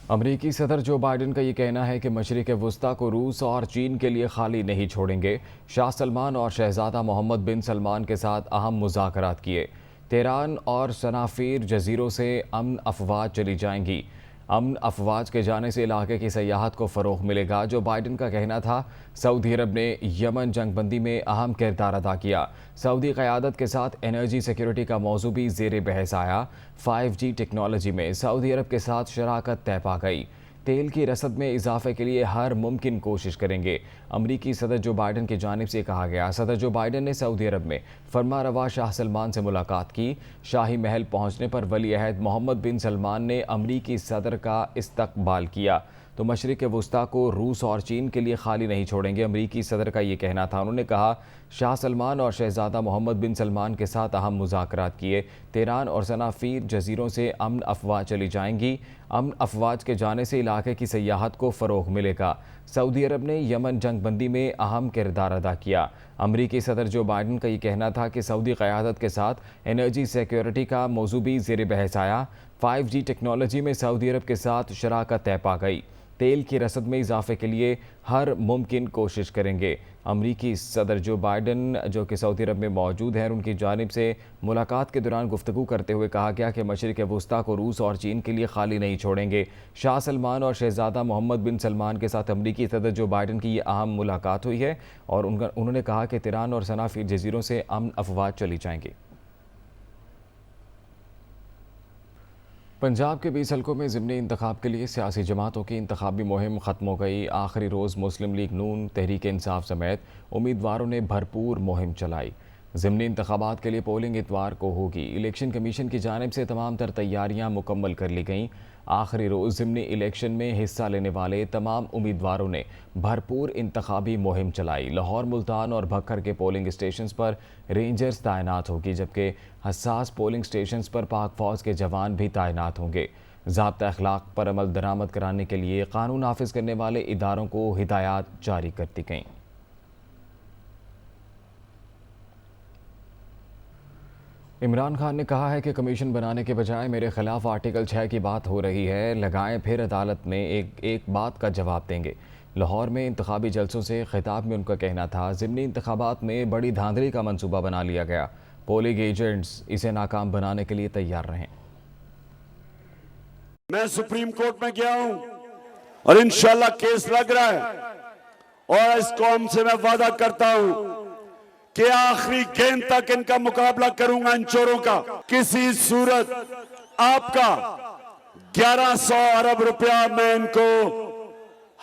अमरीकी सदर जो बाइडन का ये कहना है कि मशरिक़ वस्ता को रूस और चीन के लिए खाली नहीं छोड़ेंगे। शाह सलमान और शहजादा मोहम्मद बिन सलमान के साथ अहम मुज़ाकरात किए। तेहरान और सनाफीर जजीरों से अमन अफवाज चली जाएंगी। अमन अफवाज के जाने से इलाके की सयाहत को फ़रोग़ मिलेगा। जो बाइडन का कहना था। सऊदी अरब ने यमन जंगबंदी में अहम किरदार अदा किया। सऊदी क़यादत के साथ एनर्जी सिक्योरिटी का मौजू भी ज़ेर बहस आया। 5G टेक्नोलॉजी में सऊदी अरब के साथ शराकत तय पा गई। तेल की रसद में इजाफे के लिए हर मुमकिन कोशिश करेंगे। अमरीकी सदर जो बाइडन की जानिब से कहा गया। सदर जो बाइडन ने सऊदी अरब में फरमारवा शाह सलमान से मुलाकात की। शाही महल पहुंचने पर वली अहद मोहम्मद बिन सलमान ने अमरीकी सदर का इस्तकबाल किया। तो मशरिक़ वस्ता को रूस और चीन के लिए खाली नहीं छोड़ेंगे। अमरीकी सदर का ये कहना था। उन्होंने कहा शाह सलमान और शहजादा मोहम्मद बिन सलमान के साथ अहम मुज़ाकरात किए। तेहरान और सनाफीर जजीरों से अमन अफवाज चली जाएंगी। अमन अफवाज के जाने से इलाके की सयाहत को फ़रोग़ मिलेगा। सऊदी अरब ने यमन जंगबंदी में अहम किरदार अदा किया। अमरीकी सदर जो बाइडन का ये कहना था कि सऊदी क़यादत के साथ एनर्जी सिक्योरिटी का मौजू भी ज़ेर बहस आया। 5G टेक्नोलॉजी में सऊदी अरब के साथ शराकत तय पा गई। तेल की रसद में इजाफे के लिए हर मुमकिन कोशिश करेंगे। अमरीकी सदर जो बाइडन जो कि सऊदी अरब में मौजूद हैं, उनकी जानिब से मुलाकात के दौरान गुफ्तगू करते हुए कहा गया कि मशरिक़ वस्ता को रूस और चीन के लिए खाली नहीं छोड़ेंगे। शाह सलमान और शहजादा मोहम्मद बिन सलमान के साथ अमरीकी सदर जो बाइडन की ये अहम मुलाकात हुई है और उन्होंने कहा कि तेहरान और सनाफीर जजीरों से अमन अफवाज चली जाएंगी। पंजाब के 20 हलकों में ज़िमनी इंतखाब के लिए सियासी जमातों की इंतखाबी मुहिम ख़त्म हो गई। आखिरी रोज़ मुस्लिम लीग नून, तहरीक इंसाफ समेत उम्मीदवारों ने भरपूर मुहिम चलाई। ज़िमनी इंतखाबात के लिए पोलिंग इतवार को होगी। इलेक्शन कमीशन की जानिब से तमाम तर तैयारियाँ मुकम्मल कर ली गईं। आखिरी रोज़ ज़िमनी इलेक्शन में हिस्सा लेने वाले तमाम उम्मीदवारों ने भरपूर इंतखाबी मुहिम चलाई। लाहौर, मुल्तान और भक्खर के पोलिंग स्टेशन पर रेंजर्स तैनात होगी, जबकि हसास पोलिंग स्टेशन पर पाक फौज के जवान भी तैनात होंगे। ज़ाब्ता अखलाक पर अमल दरामद कराने के लिए कानून नाफिज करने वाले इदारों को हिदायत जारी कर दी गईं। इमरान खान ने कहा है कि कमीशन बनाने के बजाय मेरे खिलाफ आर्टिकल 6 की बात हो रही है, लगाएं फिर अदालत में एक बात का जवाब देंगे। लाहौर में इंतखाबी जलसों से खिताब में उनका कहना था ज़िमनी इंतखाबात में बड़ी धांधली का मंसूबा बना लिया गया। पोलिंग एजेंट्स इसे नाकाम बनाने के लिए तैयार रहें। मैं सुप्रीम कोर्ट में गया हूं और इंशाल्लाह केस लग रहा है और इस कौम से मैं वादा करता हूं कि आखिरी गेंद तक इनका मुकाबला करूंगा। इन चोरों का किसी सूरत आपका 1100 अरब रुपया मैं इनको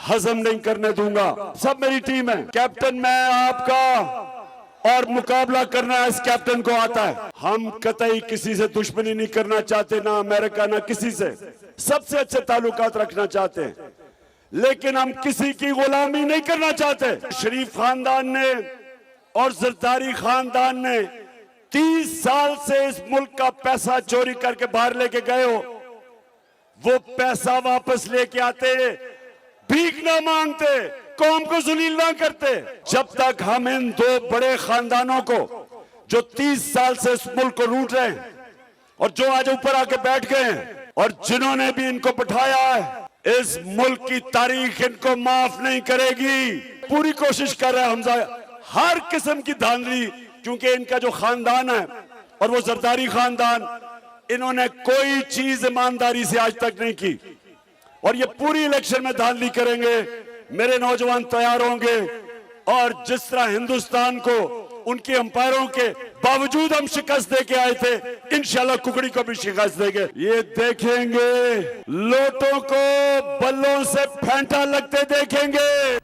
हजम नहीं करने दूंगा। सब मेरी टीम है, कैप्टन मैं आपका, और मुकाबला करना इस कैप्टन को आता है। हम कतई किसी से दुश्मनी नहीं करना चाहते, ना अमेरिका ना किसी से, सबसे अच्छे ताल्लुकात रखना चाहते हैं, लेकिन हम किसी की गुलामी नहीं करना चाहते। शरीफ खानदान ने और जरदारी खानदान ने 30 साल से इस मुल्क का पैसा चोरी करके बाहर लेके गए हो, वो पैसा वापस लेके आते, भीख ना मांगते, कौम को जलील ना करते। जब तक हम इन दो बड़े खानदानों को जो 30 साल से इस मुल्क को लूट रहे हैं और जो आज ऊपर आके बैठ गए हैं और जिन्होंने भी इनको बिठाया है, इस मुल्क की तारीख इनको माफ नहीं करेगी। पूरी कोशिश कर रहे हैं हमजा हर किस्म की धांधली, क्योंकि इनका जो खानदान है और वो जरदारी खानदान, इन्होंने कोई चीज ईमानदारी से आज तक नहीं की और ये पूरी इलेक्शन में धांधली करेंगे। मेरे नौजवान तैयार होंगे और जिस तरह हिंदुस्तान को उनके अंपायरों के बावजूद हम शिकस्त दे के आए थे, इंशाल्लाह कुकड़ी को भी शिकस्त देंगे। ये देखेंगे, लोटों को बल्लों से फेंटा लगते देखेंगे।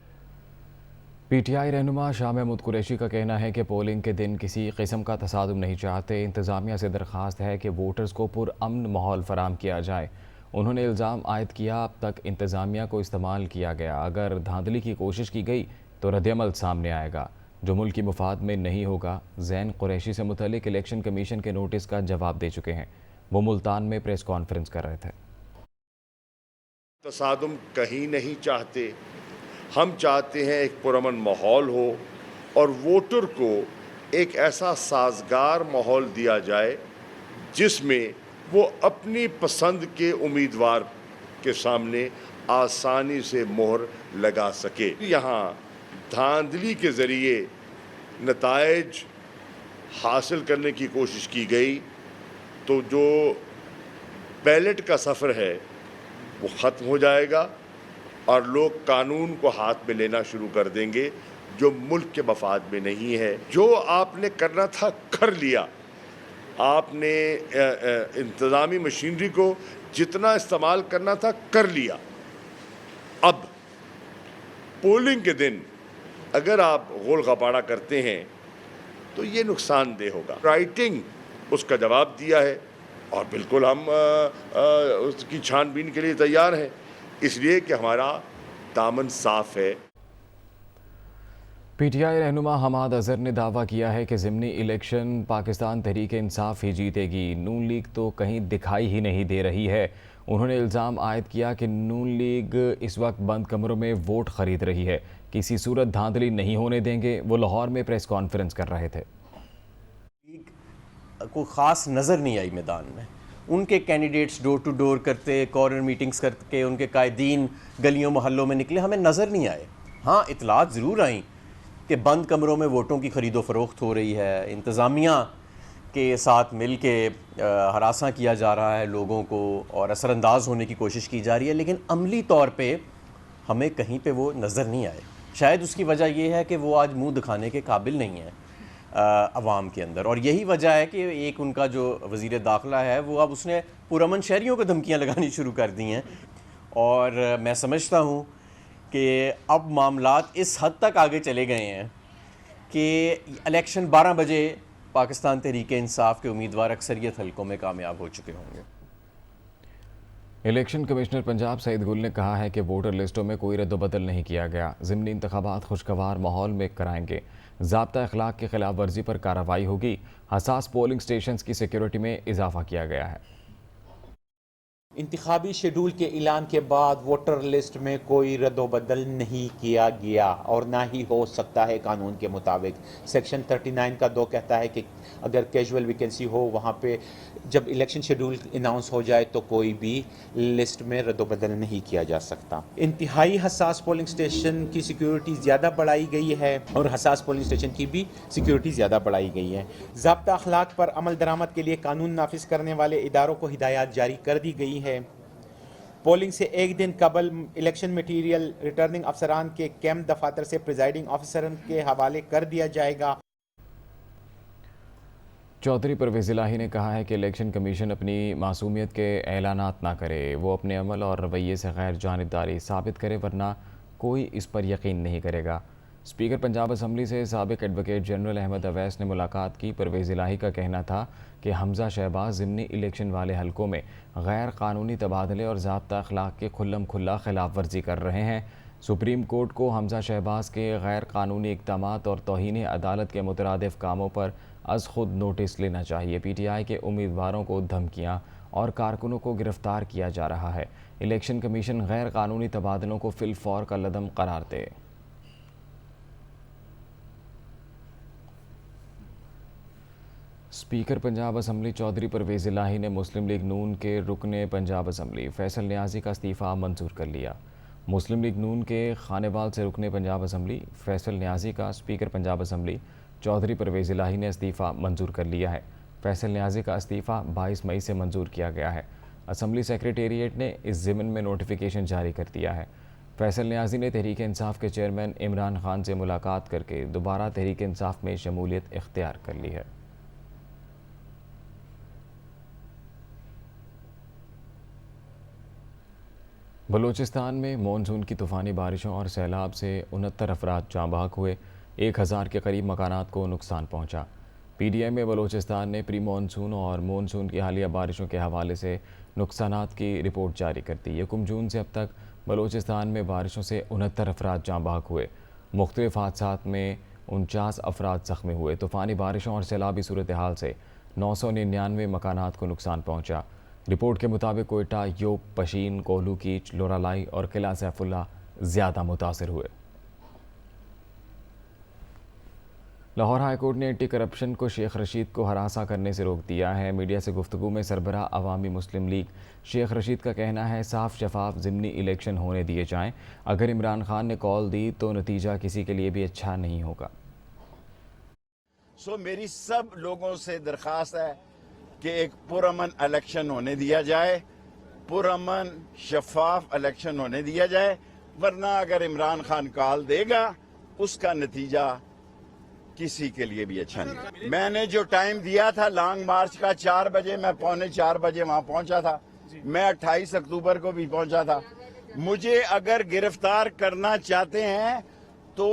PTI रहनुमा शाह महमूद कुरैशी का कहना है कि पोलिंग के दिन किसी किस्म का तसादुम नहीं चाहते। इंतज़ामिया से दरख्वास्त है कि वोटर्स को पुरअमन माहौल फराम किया जाए। उन्होंने इल्ज़ाम आयद किया अब तक इंतज़ामिया को इस्तेमाल किया गया, अगर धांधली की कोशिश की गई तो रद्दअमल सामने आएगा जो मुल्क की मुफाद में नहीं होगा। जैन कुरैशी से मुतल्लिक इलेक्शन कमीशन के नोटिस का जवाब दे चुके हैं। वो मुल्तान में प्रेस कॉन्फ्रेंस कर रहे थे। तसादुम कहीं नहीं चाहते, हम चाहते हैं एक पुरअमन माहौल हो और वोटर को एक ऐसा साजगार माहौल दिया जाए जिसमें वो अपनी पसंद के उम्मीदवार के सामने आसानी से मोहर लगा सके। यहाँ धांधली के ज़रिए नताइज हासिल करने की कोशिश की गई तो जो बैलेट का सफ़र है वो ख़त्म हो जाएगा और लोग कानून को हाथ में लेना शुरू कर देंगे, जो मुल्क के मफाद में नहीं है। जो आपने करना था कर लिया, आपने इंतज़ामी मशीनरी को जितना इस्तेमाल करना था कर लिया। अब पोलिंग के दिन अगर आप गोल गपाड़ा करते हैं तो ये नुकसानदेह होगा। राइटिंग उसका जवाब दिया है और बिल्कुल हम उसकी छानबीन के लिए तैयार हैं, इसलिए कि हमारा दामन साफ है। पीटीआई रहनुमा हमाद अजहर ने दावा किया है कि ज़िमनी इलेक्शन पाकिस्तान तहरीक इंसाफ ही जीतेगी, नून लीग तो कहीं दिखाई ही नहीं दे रही है। उन्होंने इल्ज़ाम आयद किया कि नून लीग इस वक्त बंद कमरों में वोट खरीद रही है, किसी सूरत धांधली नहीं होने देंगे। वो लाहौर में प्रेस कॉन्फ्रेंस कर रहे थे। कोई ख़ास नज़र नहीं आई मैदान में, उनके कैंडिडेट्स डोर टू डोर करते, कॉर्नर मीटिंग्स करके उनके कायदीन गलियों मोहल्लों में निकले, हमें नज़र नहीं आए। हाँ, इतलात ज़रूर आई कि बंद कमरों में वोटों की ख़रीदो फ़रोख्त हो रही है, इंतज़ामिया के साथ मिल के हरासा किया जा रहा है लोगों को और असरअंदाज होने की कोशिश की जा रही है, लेकिन अमली तौर पे हमें कहीं पे वो नज़र नहीं आए। शायद उसकी वजह ये है कि वो आज मुंह दिखाने के काबिल नहीं है अवाम के अंदर, और यही वजह है कि एक उनका जो वज़ीर दाखिला है वो अब उसने पुरअमन शहरियों को धमकियाँ लगानी शुरू कर दी हैं। और मैं समझता हूँ कि अब मामलात इस हद तक आगे चले गए हैं कि इलेक्शन 12 बजे पाकिस्तान तहरीक इंसाफ के उम्मीदवार अक्सरियत हलकों में कामयाब हो चुके होंगे। इलेक्शन कमिश्नर पंजाब सईद गुल ने कहा है कि वोटर लिस्टों में कोई रद्दबदल नहीं किया गया, ज़िमनी इंतखाबात खुशगवार माहौल में कराएंगे, ज़ाब्ता अखलाक की खिलाफ वर्जी पर कार्रवाई होगी, हसास पोलिंग स्टेशन की सिक्योरिटी में इजाफा किया गया है। इंतखाबी शेड्यूल के ऐलान के बाद वोटर लिस्ट में कोई रद्दोबदल नहीं किया गया और ना ही हो सकता है कानून के मुताबिक। सेक्शन 39 का 2 कहता है कि अगर कैजुअल वैकेंसी हो वहाँ पे जब इलेक्शन शेड्यूल अनाउंस हो जाए तो कोई भी लिस्ट में रद्दोबदल नहीं किया जा सकता। इंतहाई हसास पोलिंग स्टेशन की सिक्योरिटी ज़्यादा बढ़ाई गई है और हसास पोलिंग स्टेशन की भी सिक्योरिटी ज़्यादा बढ़ाई गई है। ज़ाब्ता अखलाक पर अमल दरामद के लिए कानून नाफिज करने वाले इदारों को हिदायत जारी कर दी गई है। पोलिंग से एक दिन कबल इलेक्शन मटीरियल रिटर्निंग अफसरान के कैंप दफातर से प्रिजाइडिंग ऑफिसर के हवाले कर दिया जाएगा। चौधरी परवेज़ इलाही ने कहा है कि इलेक्शन कमीशन अपनी मासूमियत के ऐलानात ना करे, वो अपने अमल और रवैये से गैर जानिबदारी साबित करे, वरना कोई इस पर यकीन नहीं करेगा। स्पीकर पंजाब असम्बली से साबिक एडवोकेट जनरल अहमद अवैस ने मुलाकात की। परवेज़ इलाही का कहना था कि हमजा शहबाज ज़िमनी इलेक्शन वाले हलकों में गैर कानूनी तबादले और ज़ाब्ता अखलाक के खुल्लम खुल्ला खिलाफ वर्जी कर रहे हैं। सुप्रीम कोर्ट को हमजा शहबाज के गैर कानूनी इक़दामात और तौहीन अदालत के मुतरादिफ कामों पर अज़ खुद नोटिस लेना चाहिए। पीटीआई के उम्मीदवारों को धमकियाँ और कारकुनों को गिरफ्तार किया जा रहा है। इलेक्शन कमीशन गैर कानूनी तबादलों को फिलफौर का लदम करार दे। स्पीकर पंजाब असम्बली चौधरी परवेज़ इलाही ने मुस्लिम लीग नून के रुकने पंजाब असम्बली फैसल न्याजी का इस्तीफ़ा मंजूर कर लिया। मुस्लिम लीग नून के खानेवाल से रुकने पंजाब असम्बली फैसल न्याजी का स्पीकर पंजाब असम्बली चौधरी परवेज़ इलाही ने इस्तीफ़ा मंजूर कर लिया है। फैसल न्याजी का इस्तीफ़ा 22 मई से मंजूर किया गया है। असम्बली सेक्रेटेरिएट ने इस ज़िमन में नोटिफिकेशन जारी कर दिया है। फैसल न्याजी ने तहरीक इंसाफ के चेयरमैन इमरान खान से मुलाकात करके दोबारा तहरीक इंसाफ में शमूलियत इख्तियार कर ली है। बलूचिस्तान में मानसून की तूफ़ानी बारिशों और सैलाब से 69 अफराद जाँ बहक हुए, 1000 के करीब मकानात को नुकसान पहुँचा। पीडीएम में बलूचिस्तान ने प्री मानसून और मानसून की हालिया बारिशों के हवाले से नुकसानात की रिपोर्ट जारी कर दी। 1 जून से अब तक बलूचिस्तान में बारिशों से 69 अफराद जाँ बहक हुए, मुख्तलिफ हादसात में 49 अफराद ज़ख्मी हुए। तूफ़ानी बारिशों और सैलाबी सूरत हाल से 999 मकानात को नुकसान पहुँचा। रिपोर्ट के मुताबिक कोयटा, योब, पशीन, कोहलू कीच, लोरालाई और किला सैफुल्ला ज़्यादा मुतासिर हुए। लाहौर हाईकोर्ट ने एंटी करप्शन को शेख रशीद को हरासा करने से रोक दिया है। मीडिया से गुफ्तगू में सरबराह अवामी मुस्लिम लीग शेख रशीद का कहना है साफ शफाफ ज़िमनी इलेक्शन होने दिए जाएं। अगर इमरान खान ने कॉल दी तो नतीजा किसी के लिए भी अच्छा नहीं होगा। मेरी सब लोगों से दरख्वास्त है कि एक पुरअमन इलेक्शन होने दिया जाए, पुरअमन शफाफ इलेक्शन होने दिया जाए, वरना अगर इमरान खान कॉल देगा उसका नतीजा किसी के लिए भी अच्छा नहीं। मैंने जो टाइम दिया था लॉन्ग मार्च का 4 बजे, मैं 3:45 बजे वहां पहुंचा था। मैं 28 अक्टूबर को भी पहुंचा था। मुझे अगर गिरफ्तार करना चाहते हैं तो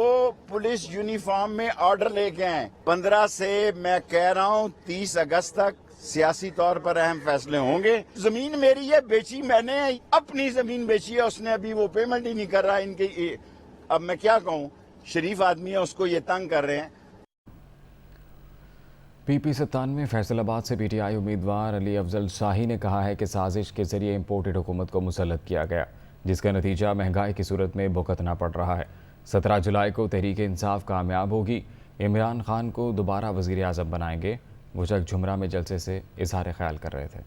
पुलिस यूनिफॉर्म में ऑर्डर लेके आए। 15 से मैं कह रहा हूं 30 अगस्त तक सियासी तौर पर अहम फैसले होंगे। जमीन मेरी है, बेची मैंने, अपनी जमीन बेची है, उसने अभी वो पेमेंट ही नहीं कर रहा। इनकी अब मैं क्या कहूं, शरीफ आदमी है, उसको ये तंग कर रहे हैं। PP 97 फैसलाबाद से PTI उम्मीदवार अली अफजल शाही ने कहा है कि साजिश के जरिए इम्पोर्टेड हुकूमत को मुसल्लत किया गया, जिसका नतीजा महंगाई की सूरत में भुगतना पड़ रहा है। 17 जुलाई को तहरीक इंसाफ कामयाब होगी। इमरान खान को दोबारा वज़ीर आज़म बनाएंगे। वो जग झुमरा में जलसे से इजहार ख्याल कर रहे थे।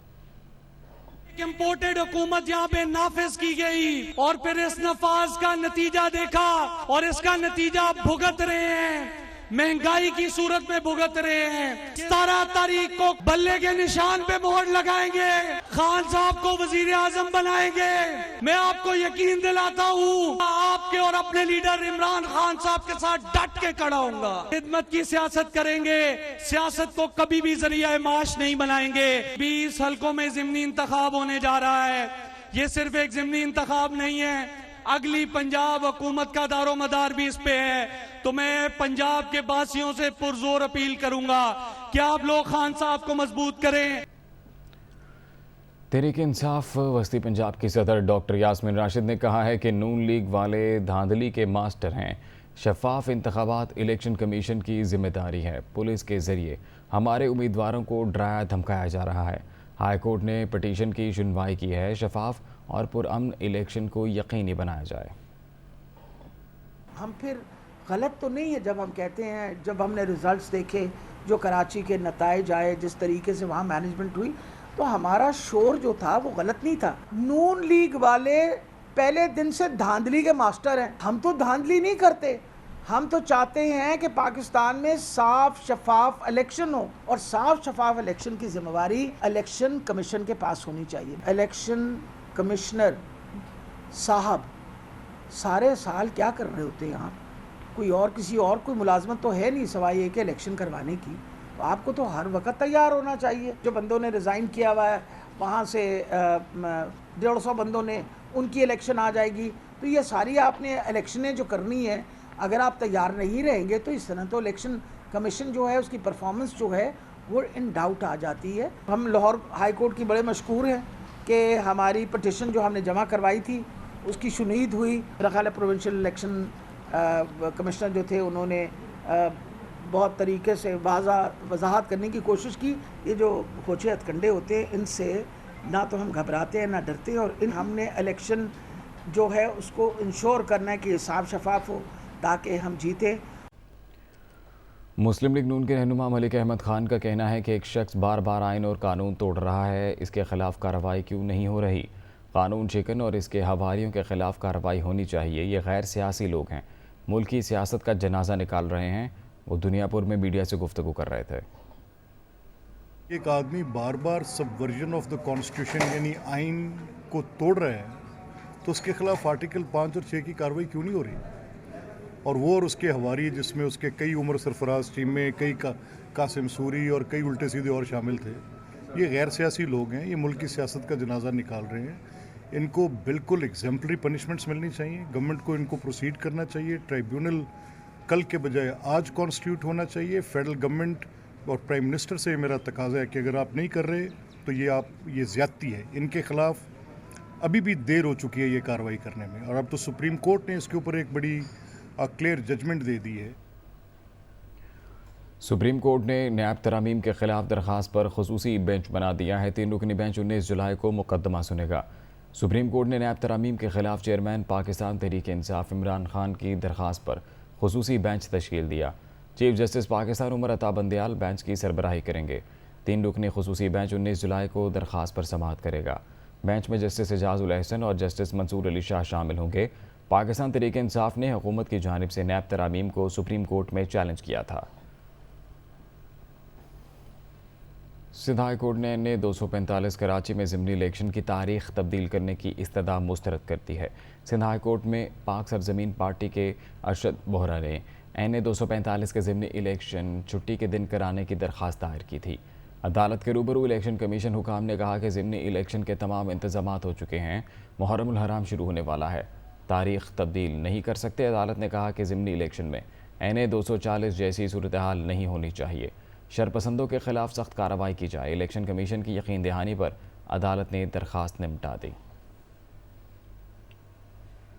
इम्पोर्टेड हुकूमत यहाँ पे नाफिज की गई और फिर इस नफाज का नतीजा देखा और इसका नतीजा भुगत रहे हैं, महंगाई की सूरत में भुगत रहे हैं। 17 तारीख को बल्ले के निशान पे मोहर लगाएंगे, खान साहब को वजीर आजम बनाएंगे। मैं आपको यकीन दिलाता हूँ, आपके और अपने लीडर इमरान खान साहब के साथ डट के खड़ा होऊंगा। खिदमत की सियासत करेंगे, सियासत को कभी भी जरिया माश नहीं बनाएंगे। 20 हलकों में ज़िमनी इंतखाब होने जा रहा है। ये सिर्फ एक ज़िमनी इंतखाब नहीं है, अगली पंजाब हुकूमत का दारो मदार भी इस पे है। तो मैं पंजाब के बासियों से पुरजोर अपील करूंगा कि आप लोग खान साहब को मजबूत करें। तहरीक इंसाफ वस्ती पंजाब की सदर डॉक्टर यास्मीन राशिद ने कहा है कि नून लीग वाले धांधली के मास्टर हैं। शफाफ इंतखाबात इलेक्शन कमीशन की जिम्मेदारी है। पुलिस के जरिए हमारे उम्मीदवारों को डराया धमकाया जा रहा है। हाई कोर्ट ने पटिशन की सुनवाई की है। शफाफ और पुरअमन इलेक्शन को यकीनी बनाया जाए। हम फिर गलत तो नहीं है जब हम कहते हैं, जब हमने रिजल्ट्स देखे, जो कराची के नताइज आए, जिस तरीके से वहाँ मैनेजमेंट हुई, तो हमारा शोर जो था वो गलत नहीं था। नून लीग वाले पहले दिन से धांधली के मास्टर हैं। हम तो धांधली नहीं करते, हम तो चाहते हैं कि पाकिस्तान में साफ शफाफ इलेक्शन हो, और साफ शफाफ इलेक्शन की जिम्मेवारी इलेक्शन कमीशन के पास होनी चाहिए। इलेक्शन कमिश्नर साहब सारे साल क्या कर रहे होते हैं यहाँ? कोई और किसी और कोई मुलाजमत तो है नहीं सिवाय एक इलेक्शन करवाने की। तो आपको तो हर वक्त तैयार होना चाहिए। जो बंदों ने रिज़ाइन किया हुआ है वहाँ से 150 बंदों ने, उनकी इलेक्शन आ जाएगी। तो ये सारी आपने इलेक्शनें जो करनी है, अगर आप तैयार नहीं रहेंगे तो इस तरह तो इलेक्शन कमीशन जो है उसकी परफॉर्मेंस जो है वो इन डाउट आ जाती है। हम लाहौर हाई कोर्ट की बड़े मशकूर हैं कि हमारी पटिशन जो हमने जमा करवाई थी उसकी शुनीद हुई। मेरा ख्याल है प्रोविंशियल इलेक्शन कमिश्नर जो थे उन्होंने बहुत तरीके से वजाहत करने की कोशिश की। ये जो खोचे हथकंडे होते हैं इनसे ना तो हम घबराते हैं ना डरते हैं, और हमने इलेक्शन जो है उसको इंश्योर करना है कि साफ शफाफ हो ताकि हम जीते। मुस्लिम लीग नून के रहनुमा मलिक अहमद खान का कहना है कि एक शख्स बार बार आइन और कानून तोड़ रहा है, इसके खिलाफ कार्रवाई क्यों नहीं हो रही? कानून शिकन और इसके हवारियों के खिलाफ कार्रवाई होनी चाहिए। ये गैर सियासी लोग हैं, मुल्क की सियासत का जनाजा निकाल रहे हैं। वो दुनियापुर में मीडिया से गुफ्तगू कर रहे थे। एक आदमी बार बार सबवर्जन ऑफ द कॉन्स्टिट्यूशन यानी आइन को तोड़ रहा है, तो उसके खिलाफ आर्टिकल 5 और 6 की कार्रवाई क्यों नहीं हो रही? और वो और उसके हवारी, जिसमें उसके कई उमर सरफराज टीम में कई कासिम सूरी और कई उल्टे सीधे और शामिल थे, ये गैर सियासी लोग हैं। ये मुल्क की सियासत का जनाजा निकाल रहे हैं। इनको बिल्कुल एग्जाम्पलरी पनिशमेंट्स मिलनी चाहिए। गवर्नमेंट को इनको प्रोसीड करना चाहिए। ट्राइब्यूनल कल के बजाय आज कॉन्स्टिट्यूट होना चाहिए। फेडरल गवर्नमेंट और प्राइम मिनिस्टर से मेरा तकाजा है कि अगर आप नहीं कर रहे तो ये ज़्यादती है। इनके खिलाफ अभी भी देर हो चुकी है ये कार्रवाई करने में, और अब तो सुप्रीम कोर्ट ने इसके ऊपर एक बड़ी क्लियर जजमेंट दे दी है। सुप्रीम कोर्ट ने नैब तरामीम के खिलाफ दरख्वास्त पर खुसूसी बेंच बना दिया है। 3 रुकनी बेंच 19 जुलाई को मुकदमा सुनेगा। सुप्रीम कोर्ट ने नैब तरामीम के खिलाफ चेयरमैन पाकिस्तान तहरीक इंसाफ इमरान खान की दरख्वास्त पर खुसूसी बेंच तश्कील दिया। Chief justice Pakistan Umar Ata Bandial bench की सरबराही करेंगे। 3 रुकनी खुसूसी बेंच 19 जुलाई को दरख्वास्त पर समाअत करेगा। बेंच में जस्टिस एजाज उल एहसन और जस्टिस मंसूर अली शाह शामिल होंगे। पाकिस्तान तहरीक इंसाफ ने हुकूमत की जानिब से नैब तरामीम को सुप्रीम कोर्ट में चैलेंज किया था। सिंध हाई कोर्ट ने NA 245 कराची में ज़िमनी इलेक्शन की तारीख तब्दील करने की इस्तदा मुस्तरद कर दी है। सिंध हाई कोर्ट में पाक सरजमीन पार्टी के अरशद बोहरा ने NA 245 के ज़िमनी इलेक्शन छुट्टी के दिन कराने की दरख्वास्त दायर की थी। अदालत के रूबरू इलेक्शन कमीशन हुकाम ने कहा कि ज़िमनी इलेक्शन के तमाम इंतजामात हो चुके हैं, मुहर्रमुल हराम शुरू होने वाला है, तारीख तब्दील नहीं कर सकते। अदालत ने कहा कि ज़िमनी इलेक्शन में NA 240 जैसी सूरत हाल नहीं होनी चाहिए। शरपसंदों के खिलाफ सख्त कार्रवाई की जाए। इलेक्शन कमीशन की यकीन दहानी पर अदालत ने दरख्वास्त निपटा दी।